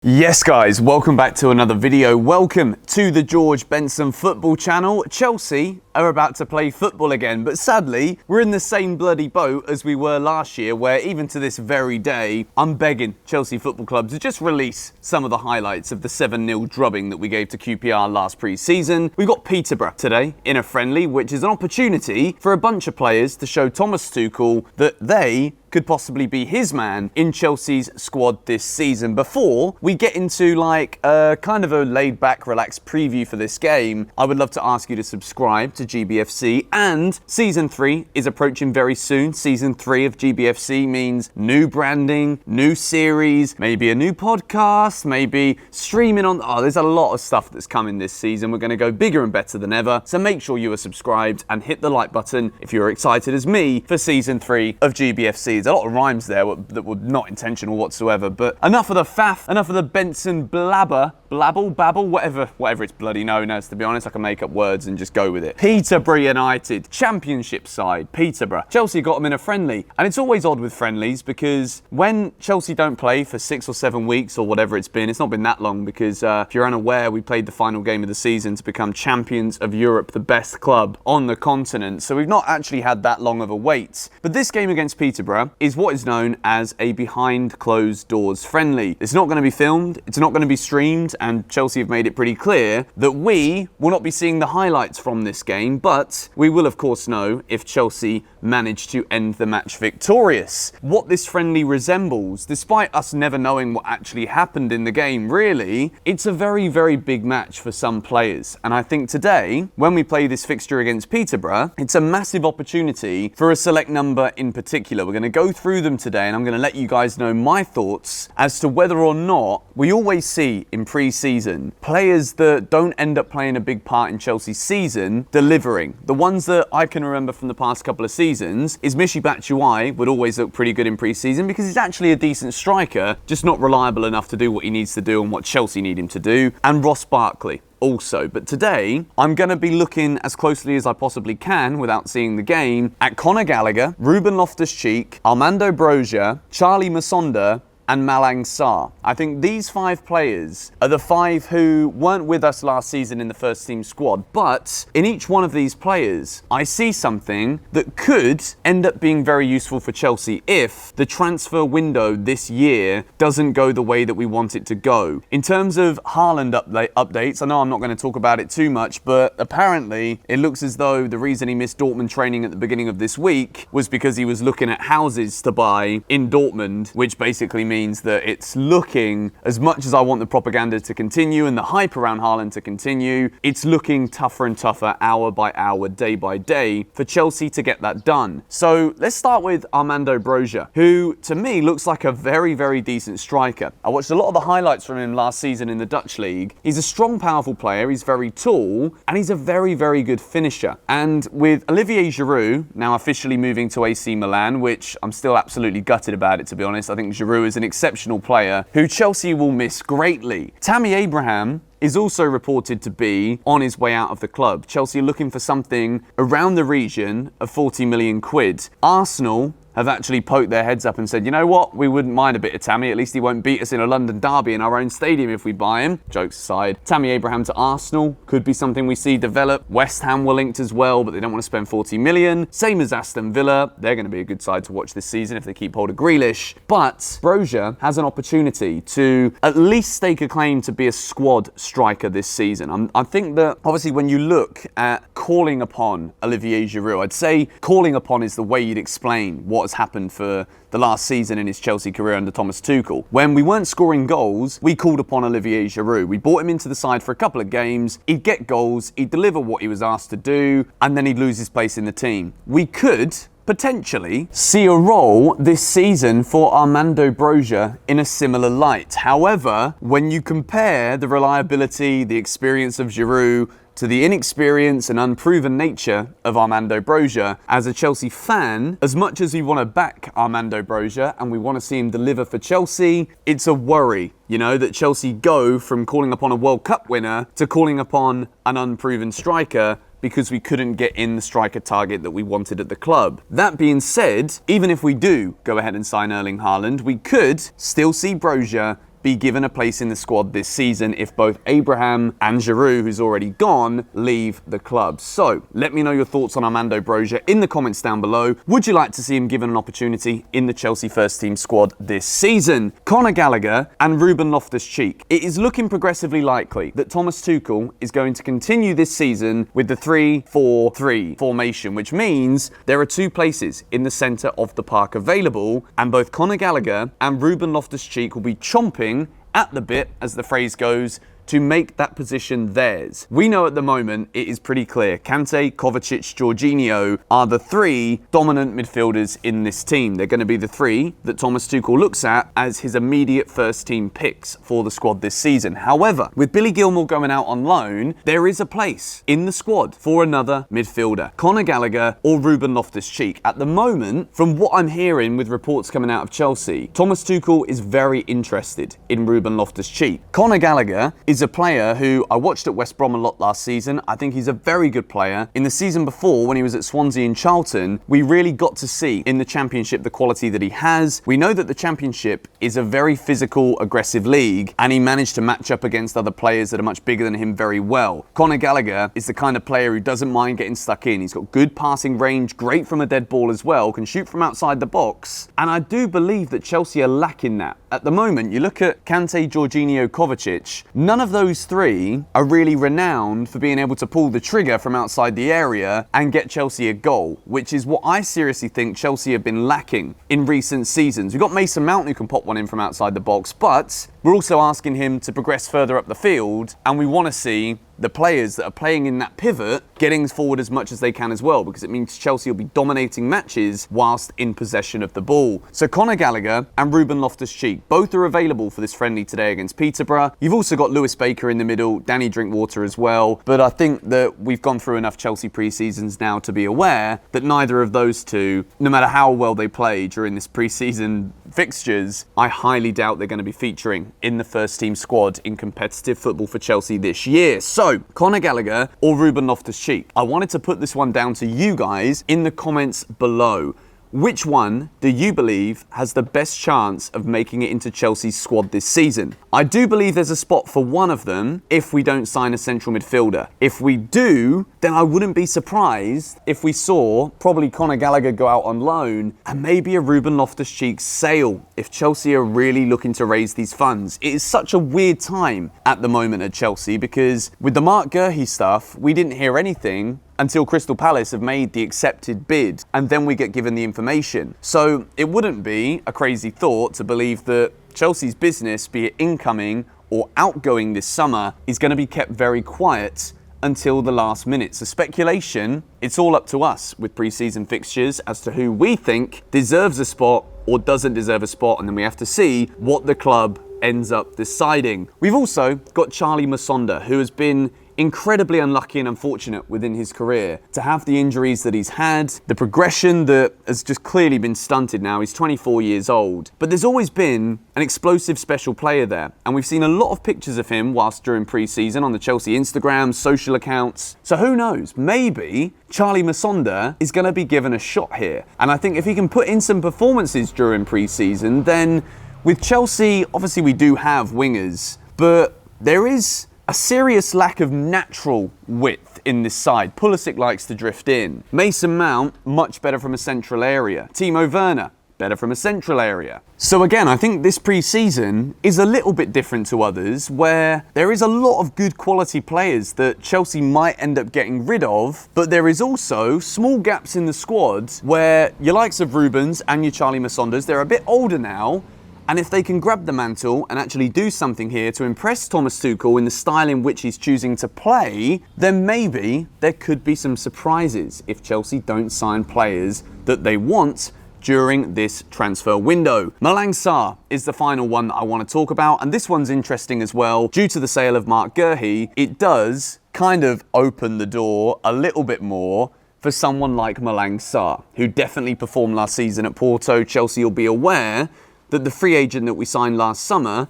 Yes guys, welcome back to another video. Welcome to the George Benson football channel. Chelsea are about to play football again, but sadly, we're in the same bloody boat as we were last year, where even to this very day, I'm begging Chelsea Football Club to just release some of the highlights of the 7-0 drubbing that we gave to QPR last pre-season. We've got Peterborough today in a friendly, which is an opportunity for a bunch of players to show Thomas Tuchel that they could possibly be his man in Chelsea's squad this season. Before we get into like a kind of a laid-back, relaxed preview for this game, I would love to ask you to subscribe to GBFC, and Season 3 is approaching very soon. Season 3 of GBFC means new branding, new series, maybe a new podcast, maybe streaming on... Oh, there's a lot of stuff that's coming this season. We're going to go bigger and better than ever, so make sure you are subscribed and hit the like button if you're excited as me for Season 3 of GBFC. There's a lot of rhymes there that were not intentional whatsoever, but enough of the faff, enough of the Benson blabber, babble, whatever it's bloody known as, to be honest. I can make up words and just go with it. Peterborough United, championship side, Peterborough. Chelsea got them in a friendly, and it's always odd with friendlies because when Chelsea don't play for 6 or 7 weeks or whatever it's not been that long, because if you're unaware, we played the final game of the season to become champions of Europe, the best club on the continent, so we've not actually had that long of a wait. But this game against Peterborough is what is known as a behind closed doors friendly. It's not going to be filmed, it's not going to be streamed, and Chelsea have made it pretty clear that we will not be seeing the highlights from this game, but we will of course know if Chelsea manage to end the match victorious. What this friendly resembles, despite us never knowing what actually happened in the game, really, it's a very, very big match for some players. And I think today, when we play this fixture against Peterborough, it's a massive opportunity for a select number in particular. We're going to go through them today, and I'm going to let you guys know my thoughts as to whether or not we always see in pre-season players that don't end up playing a big part in Chelsea's season delivering. The ones that I can remember from the past couple of seasons is Michy Batshuayi would always look pretty good in pre-season because he's actually a decent striker, just not reliable enough to do what he needs to do and what Chelsea need him to do, and Ross Barkley also. But today, I'm going to be looking as closely as I possibly can without seeing the game at Conor Gallagher, RubenLoftusCheek, Armando Broma, Charlie Masonda, and Malang. I think these 5 players are the 5 who weren't with us last season in the first team squad, but in each one of these players, I see something that could end up being very useful for Chelsea if the transfer window this year doesn't go the way that we want it to go. In terms of Haaland updates, I know I'm not going to talk about it too much, but apparently it looks as though the reason he missed Dortmund training at the beginning of this week was because he was looking at houses to buy in Dortmund, which basically means that it's looking, as much as I want the propaganda to continue and the hype around Haaland to continue, it's looking tougher and tougher hour by hour, day by day for Chelsea to get that done. So let's start with Armando Broma, who to me looks like a very, very decent striker. I watched a lot of the highlights from him last season in the Dutch league. He's a strong, powerful player, he's very tall, and he's a very, very good finisher. And with Olivier Giroud now officially moving to AC Milan, which I'm still absolutely gutted about it, to be honest. I think Giroud is an exceptional player who Chelsea will miss greatly. Tammy Abraham is also reported to be on his way out of the club. Chelsea are looking for something around the region of 40 million quid. Arsenal have actually poked their heads up and said, you know what, we wouldn't mind a bit of Tammy, at least he won't beat us in a London derby in our own stadium if we buy him. Jokes aside, Tammy Abraham to Arsenal could be something we see develop. West Ham were linked as well, but they don't want to spend 40 million. Same as Aston Villa, they're going to be a good side to watch this season if they keep hold of Grealish. But Broma has an opportunity to at least stake a claim to be a squad striker this season. I think that obviously when you look at calling upon Olivier Giroud, I'd say calling upon is the way you'd explain what has happened for the last season in his Chelsea career under Thomas Tuchel. When we weren't scoring goals, we called upon Olivier Giroud. We brought him into the side for a couple of games, he'd get goals, he'd deliver what he was asked to do, and then he'd lose his place in the team. We could potentially see a role this season for Armando Broma in a similar light. However, when you compare the reliability, the experience of Giroud to the inexperience and unproven nature of Armando Broma, as a Chelsea fan, as much as we want to back Armando Broma and we want to see him deliver for Chelsea, it's a worry, you know, that Chelsea go from calling upon a World Cup winner to calling upon an unproven striker because we couldn't get in the striker target that we wanted at the club. That being said, even if we do go ahead and sign Erling Haaland, we could still see Broma be given a place in the squad this season if both Abraham and Giroud, who's already gone, leave the club. So let me know your thoughts on Armando Broma in the comments down below. Would you like to see him given an opportunity in the Chelsea first team squad this season? Conor Gallagher and Ruben Loftus-Cheek. It is looking progressively likely that Thomas Tuchel is going to continue this season with the 3-4-3 formation, which means there are two places in the centre of the park available, and both Conor Gallagher and Ruben Loftus-Cheek will be chomping at the bit, as the phrase goes, to make that position theirs. We know at the moment it is pretty clear. Kante, Kovacic, Jorginho are the three dominant midfielders in this team. They're going to be the three that Thomas Tuchel looks at as his immediate first team picks for the squad this season. However, with Billy Gilmour going out on loan, there is a place in the squad for another midfielder, Conor Gallagher or Ruben Loftus-Cheek. At the moment, from what I'm hearing with reports coming out of Chelsea, Thomas Tuchel is very interested in Ruben Loftus-Cheek. Conor Gallagher is a player who I watched at West Brom a lot last season. I think he's a very good player. In the season before, when he was at Swansea and Charlton, we really got to see in the Championship the quality that he has. We know that the Championship is a very physical, aggressive league, and he managed to match up against other players that are much bigger than him very well. Conor Gallagher is the kind of player who doesn't mind getting stuck in. He's got good passing range, great from a dead ball as well, can shoot from outside the box, and I do believe that Chelsea are lacking that. At the moment, you look at Kante, Jorginho, Kovacic, none of those three are really renowned for being able to pull the trigger from outside the area and get Chelsea a goal, which is what I seriously think Chelsea have been lacking in recent seasons. We've got Mason Mount who can pop one in from outside the box, but we're also asking him to progress further up the field, and we want to see the players that are playing in that pivot getting forward as much as they can as well, because it means Chelsea will be dominating matches whilst in possession of the ball. So Conor Gallagher and Ruben Loftus-Cheek, both are available for this friendly today against Peterborough. You've also got Lewis Baker in the middle, Danny Drinkwater as well, but I think that we've gone through enough Chelsea pre-seasons now to be aware that neither of those two, no matter how well they play during this pre-season fixtures, I highly doubt they're going to be featuring in the first team squad in competitive football for Chelsea this year. So Conor Gallagher or Ruben Loftus-Cheek? I wanted to put this one down to you guys in the comments below. Which one do you believe has the best chance of making it into Chelsea's squad this season? I do believe there's a spot for one of them if we don't sign a central midfielder. If we do, then I wouldn't be surprised if we saw probably Conor Gallagher go out on loan and maybe a Ruben Loftus-Cheek sale if Chelsea are really looking to raise these funds. It is such a weird time at the moment at Chelsea because with the Mark Guehi stuff, we didn't hear anything until Crystal Palace have made the accepted bid, and then we get given the information. So it wouldn't be a crazy thought to believe that Chelsea's business, be it incoming or outgoing this summer, is going to be kept very quiet until the last minute. So speculation, it's all up to us with pre-season fixtures as to who we think deserves a spot or doesn't deserve a spot, and then we have to see what the club ends up deciding. We've also got Charlie Musonda, who has been incredibly unlucky and unfortunate within his career to have the injuries that he's had, the progression that has just clearly been stunted now. He's 24 years old, but there's always been an explosive special player there, and we've seen a lot of pictures of him whilst during pre-season on the Chelsea Instagram, social accounts. So who knows, maybe Charlie Musonda is going to be given a shot here, and I think if he can put in some performances during pre-season, then with Chelsea, obviously we do have wingers, but there is a serious lack of natural width in this side. Pulisic likes to drift in. Mason Mount, much better from a central area. Timo Werner, better from a central area. So again, I think this pre-season is a little bit different to others, where there is a lot of good quality players that Chelsea might end up getting rid of, but there is also small gaps in the squad where your likes of Rubens and your Charlie Musondas, they're a bit older now, and if they can grab the mantle and actually do something here to impress Thomas Tuchel in the style in which he's choosing to play, then maybe there could be some surprises if Chelsea don't sign players that they want during this transfer window. Malang is the final one that I want to talk about, and this one's interesting as well. Due to the sale of Mark Guehi, it does kind of open the door a little bit more for someone like Malang who definitely performed last season at Porto. Chelsea will be aware that the free agent that we signed last summer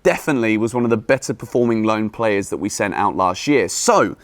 definitely was one of the better performing loan players that we sent out last year. So,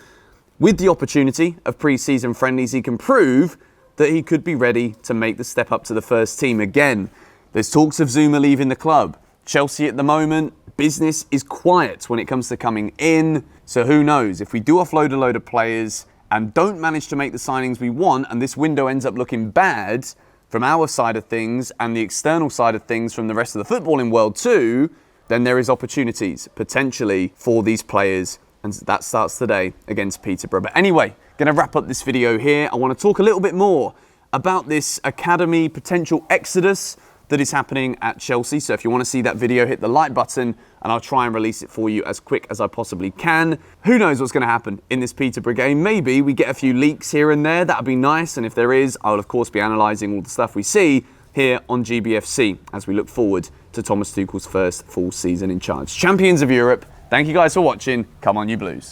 with the opportunity of pre-season friendlies, he can prove that he could be ready to make the step up to the first team again. There's talks of Zuma leaving the club. Chelsea at the moment, business is quiet when it comes to coming in. So who knows? If we do offload a load of players and don't manage to make the signings we want, and this window ends up looking bad from our side of things and the external side of things from the rest of the footballing world too, then there is opportunities potentially for these players. And that starts today against Peterborough. But anyway, going to wrap up this video here. I want to talk a little bit more about this academy potential exodus that is happening at Chelsea. So if you want to see that video, hit the like button and I'll try and release it for you as quick as I possibly can. Who knows what's going to happen in this Peterborough game? Maybe we get a few leaks here and there. That'd be nice. And if there is, I'll of course be analysing all the stuff we see here on GBFC as we look forward to Thomas Tuchel's first full season in charge. Champions of Europe. Thank you guys for watching. Come on, you Blues.